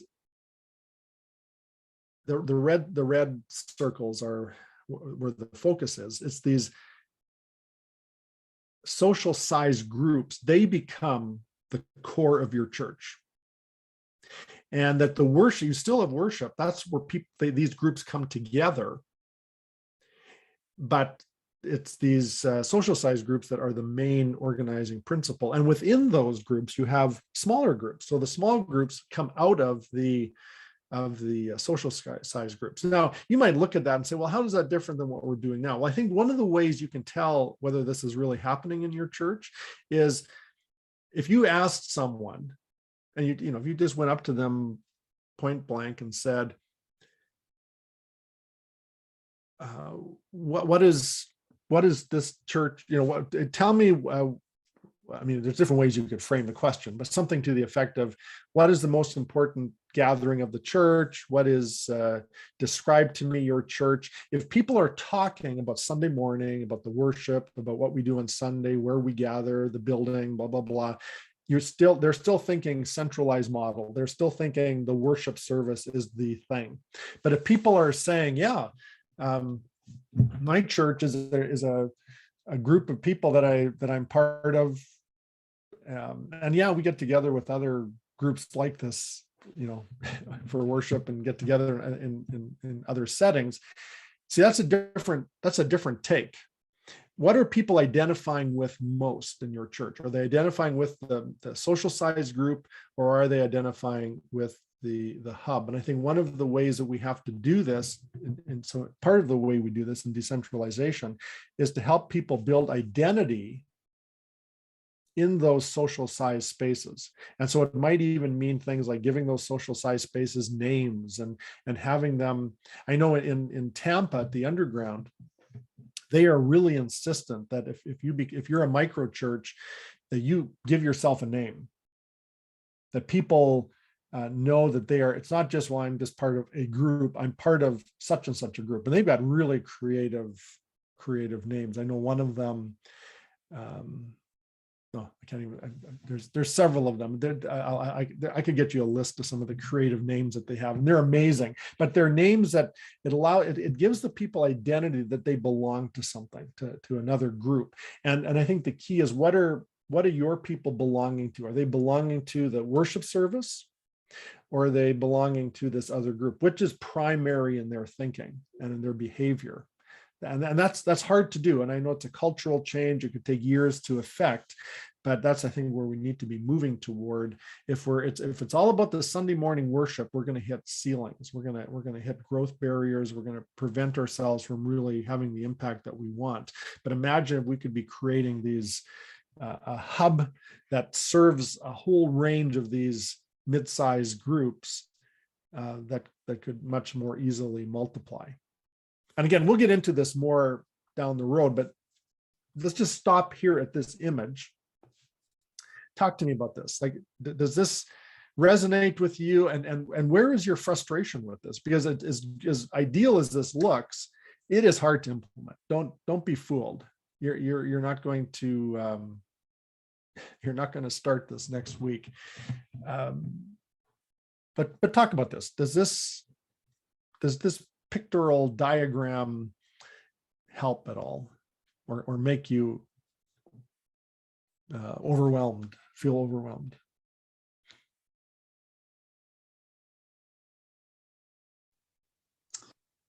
D: the red circles are where the focus is. It's these social size groups. They become the core of your church. And that the worship, you still have worship. That's where people, these groups come together. But it's these social size groups that are the main organizing principle. And within those groups, you have smaller groups. So the small groups come out of the social size groups. Now, you might look at that and say, well, how is that different than what we're doing now? Well, I think one of the ways you can tell whether this is really happening in your church is if you asked someone, and if you just went up to them point blank and said, what is this church? Tell me. There's different ways you could frame the question, but something to the effect of, what is the most important gathering of the church? What is describe to me your church? If people are talking about Sunday morning, about the worship, about what we do on Sunday, where we gather, the building, blah blah blah. They're still thinking centralized model. They're still thinking the worship service is the thing. But if people are saying, my church is a group of people that I'm part of, and we get together with other groups like this, for worship and get together in other settings. See, that's a different take. What are people identifying with most in your church? Are they identifying with the social size group, or are they identifying with the hub? And I think one of the ways that we have to do this, and so part of the way we do this in decentralization, is to help people build identity in those social size spaces. And so it might even mean things like giving those social size spaces names and having them. I know in Tampa at the Underground, they are really insistent that if you're a micro church, that you give yourself a name, that people know that it's not just, well, I'm just part of a group, I'm part of such and such a group. And they've got really creative names. I know one of them, I can't even, there's several of them. I could get you a list of some of the creative names that they have, and they're amazing, but they're names that it gives the people identity that they belong to something, to another group. And I think the key is, what are your people belonging to? Are they belonging to the worship service, or are they belonging to this other group, which is primary in their thinking and in their behavior? And that's hard to do. And I know it's a cultural change. It could take years to effect, but that's, I think, where we need to be moving toward. If it's all about the Sunday morning worship, we're going to hit ceilings. We're going to hit growth barriers. We're going to prevent ourselves from really having the impact that we want. But imagine if we could be creating these a hub that serves a whole range of these mid-sized groups that could much more easily multiply. And again, we'll get into this more down the road, but let's just stop here at this image. Talk to me about this. Like, does this resonate with you? And where is your frustration with this? Because it is, as ideal as this looks, it is hard to implement. Don't be fooled. You're not going to start this next week. But talk about this. Does this pictorial diagram help at all, or make you overwhelmed, feel overwhelmed?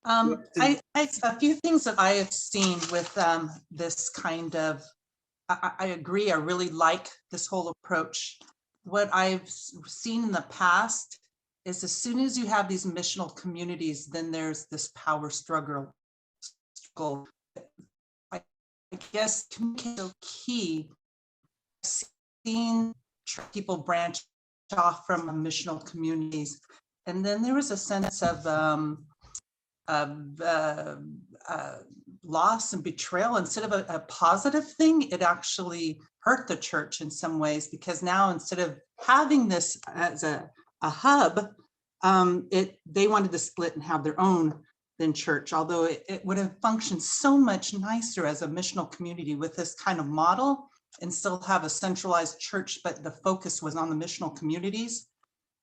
G: A few things that I have seen with this kind of, I agree, I really like this whole approach. What I've seen in the past is, as soon as you have these missional communities, then there's this power struggle. I guess communication is so key. I've seen people branch off from missional communities, and then there was a sense of loss and betrayal, instead of a positive thing, it actually hurt the church in some ways, because now instead of having this as a hub, they wanted to split and have their own then church, although it would have functioned so much nicer as a missional community with this kind of model, and still have a centralized church, but the focus was on the missional communities.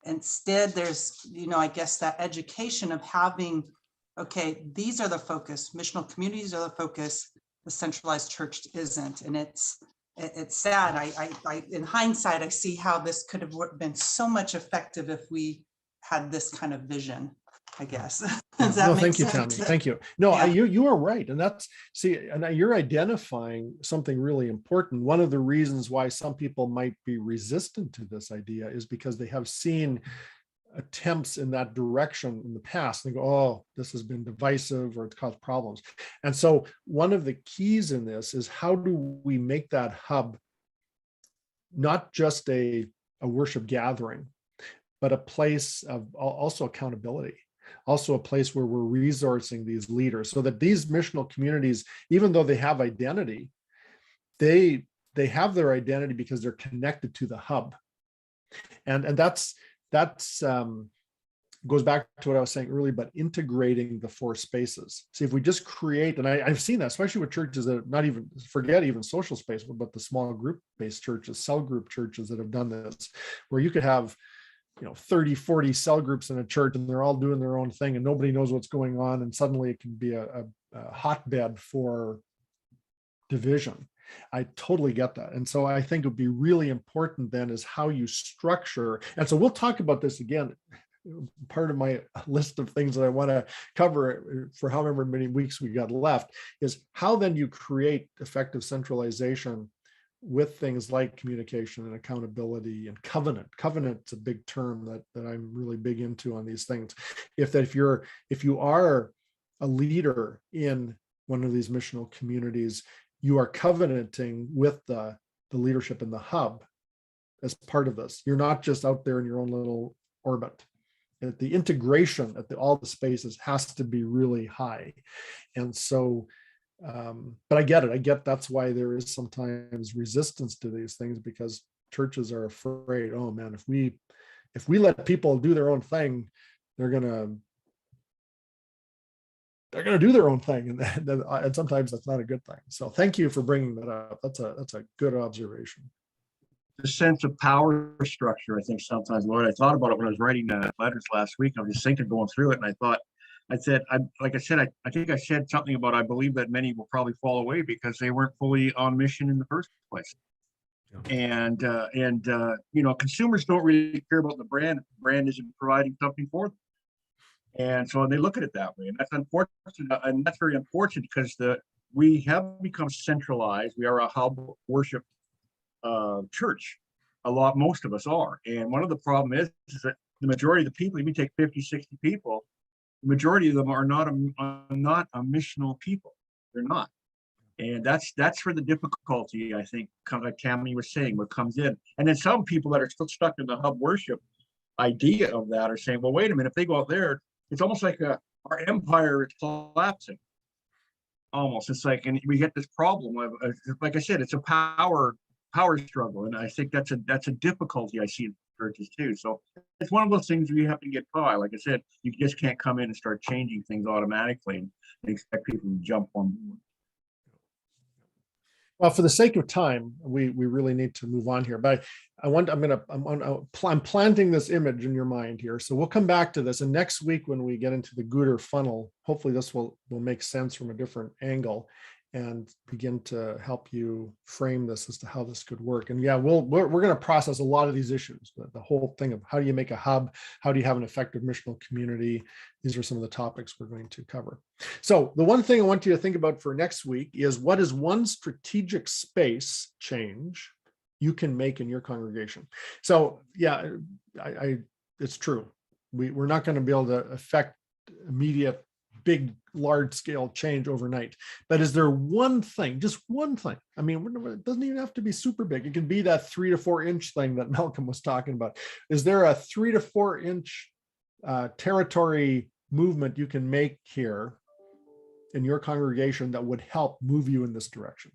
G: Instead, there's, I guess that education of having, okay, these are the focus, missional communities are the focus, the centralized church isn't. And it's sad. I in hindsight, I see how this could have been so much effective if we had this kind of vision, I guess. Does that
D: No,
G: make
D: thank you,
G: sense?
D: Tammy. Thank you. No,
G: Yeah.
D: you are right. And you're identifying something really important. One of the reasons why some people might be resistant to this idea is because they have seen attempts in that direction in the past. They go, oh, this has been divisive or it's caused problems. And so one of the keys in this is, how do we make that hub not just a worship gathering, but a place of also accountability, also a place where we're resourcing these leaders, so that these missional communities, even though they have identity, they have their identity because they're connected to the hub. And that's goes back to what I was saying earlier about integrating the four spaces. See, if we just create, and I've seen that, especially with churches that not even, forget even social space, but the small group-based churches, cell group churches that have done this, where you could have 30, 40 cell groups in a church, and they're all doing their own thing and nobody knows what's going on. And suddenly it can be a hotbed for division. I totally get that. And so I think it would be really important then is how you structure. And so we'll talk about this again. Part of my list of things that I want to cover for however many weeks we got left is how then you create effective centralization with things like communication and accountability and covenant. Covenant's a big term that I'm really big into on these things. If you are a leader in one of these missional communities, you are covenanting with the leadership in the hub as part of this. You're not just out there in your own little orbit. The integration at all the spaces has to be really high. And so, but I get it. I get that's why there is sometimes resistance to these things, because churches are afraid, oh man, if we let people do their own thing, they're gonna do their own thing, and sometimes that's not a good thing. So thank you for bringing that up. That's a good observation.
B: The sense of power structure, I think sometimes, Lord, I thought about it when I was writing letters last week. I was just thinking, going through it, and I think I said something about, I believe that many will probably fall away because they weren't fully on mission in the first place. Yeah. And consumers don't really care about the brand. The brand isn't providing something for them. And so they look at it that way. And that's unfortunate. And that's very unfortunate, because we have become centralized. We are a hub worship church. Most of us are. And one of the problems is that the majority of the people, if you take 50, 60 people, the majority of them are not a missional people. They're not. And that's where the difficulty, I think, like Tammy was saying, what comes in. And then some people that are still stuck in the hub worship idea of that are saying, well, wait a minute, if they go out there, it's almost like our empire is collapsing. Almost. It's like, and we get this problem of, like I said, it's a power struggle. And I think that's a difficulty I see in churches too. So it's one of those things where you have to get by. Like I said, you just can't come in and start changing things automatically and expect people to jump on board.
D: Well, for the sake of time, we really need to move on here. But I'm planting this image in your mind here. So we'll come back to this. And next week, when we get into the Gooder funnel, hopefully this will make sense from a different angle and begin to help you frame this as to how this could work. And yeah, we're going to process a lot of these issues, the whole thing of how do you make a hub? How do you have an effective missional community? These are some of the topics we're going to cover. So the one thing I want you to think about for next week is, what is one strategic space change you can make in your congregation? So yeah, it's true. We're not going to be able to affect immediate big, large scale change overnight. But is there one thing, just one thing? I mean, it doesn't even have to be super big. It can be that 3 to 4 inch thing that Malcolm was talking about. Is there a 3 to 4 inch territory movement you can make here in your congregation that would help move you in this direction?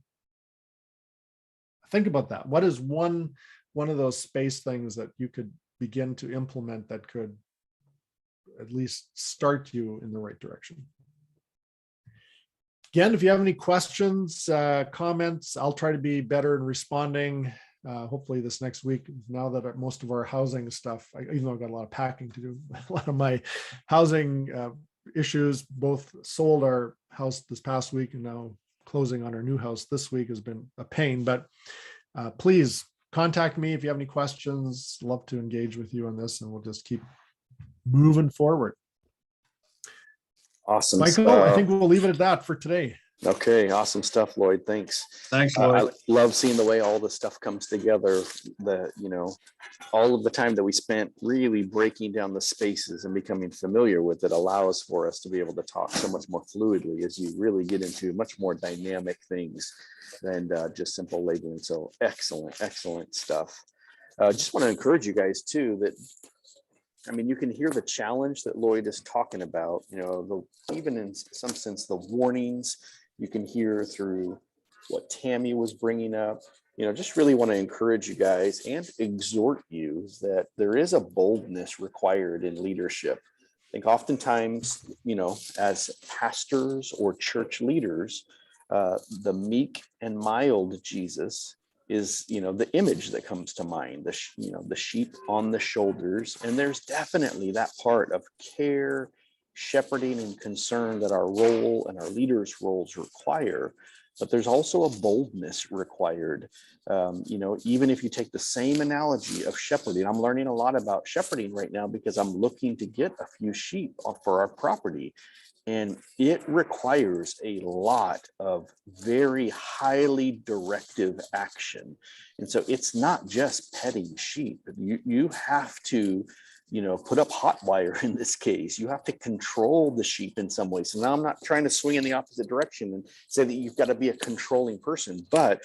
D: Think about that. What is one of those space things that you could begin to implement that could at least start you in the right direction? Again, if you have any questions, comments, I'll try to be better in responding. Hopefully this next week, now that most of our housing stuff, even though I've got a lot of packing to do, a lot of my housing issues, both sold our house this past week and now closing on our new house this week has been a pain. But please contact me if you have any questions. Love to engage with you on this, and we'll just keep moving forward.
E: Awesome.
D: Michael, I think we'll leave it at that for today.
E: Okay, awesome stuff, Lloyd. Thanks.
B: Thanks,
E: I
B: Lloyd.
E: love seeing the way all this stuff comes together. All of the time that we spent really breaking down the spaces and becoming familiar with it allows for us to be able to talk so much more fluidly as you really get into much more dynamic things than just simple labeling. So excellent stuff. Just want to encourage you guys too that, you can hear the challenge that Lloyd is talking about, even in some sense, the warnings you can hear through what Tammy was bringing up. Just really want to encourage you guys and exhort you that there is a boldness required in leadership. I think oftentimes, as pastors or church leaders, the meek and mild Jesus is, the image that comes to mind, the sheep on the shoulders. And there's definitely that part of care, shepherding, and concern that our role and our leaders' roles require. But there's also a boldness required. Even if you take the same analogy of shepherding, I'm learning a lot about shepherding right now because I'm looking to get a few sheep for our property. And it requires a lot of very highly directive action. And so it's not just petting sheep. You have to, put up hot wire in this case. You have to control the sheep in some way. So now I'm not trying to swing in the opposite direction and say that you've got to be a controlling person. But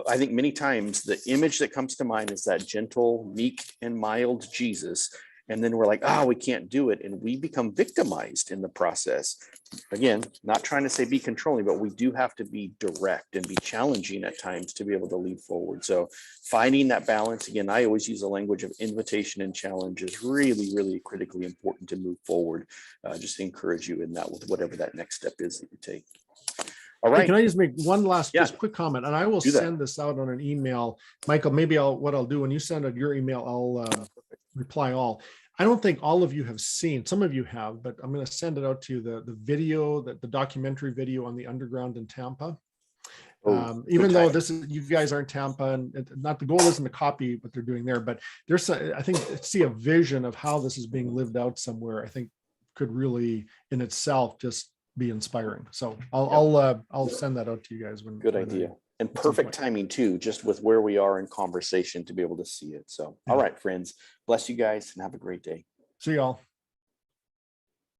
E: I think many times the image that comes to mind is that gentle, meek, and mild Jesus. And then we're like, we can't do it. And we become victimized in the process. Again, not trying to say be controlling, but we do have to be direct and be challenging at times to be able to lead forward. So finding that balance, again, I always use the language of invitation and challenge is really, really critically important to move forward. Just encourage you in that with whatever that next step is that you take. All right.
D: Hey, can I just make one last just quick comment? And I will
E: Do that.
D: send this out on an email. Michael, maybe what I'll do when you send out your email, I'll reply all. I don't think all of you have seen, some of you have, but I'm going to send it out to you, the video, the documentary video on the underground in Tampa. Even though you guys aren't Tampa, and not the goal isn't to copy what they're doing there, but I think see a vision of how this is being lived out somewhere, I think could really in itself just be inspiring. So I'll send that out to you guys.
E: Good idea. And perfect timing too, just with where we are in conversation to be able to see it. So, all right, friends, bless you guys and have a great day.
D: See y'all.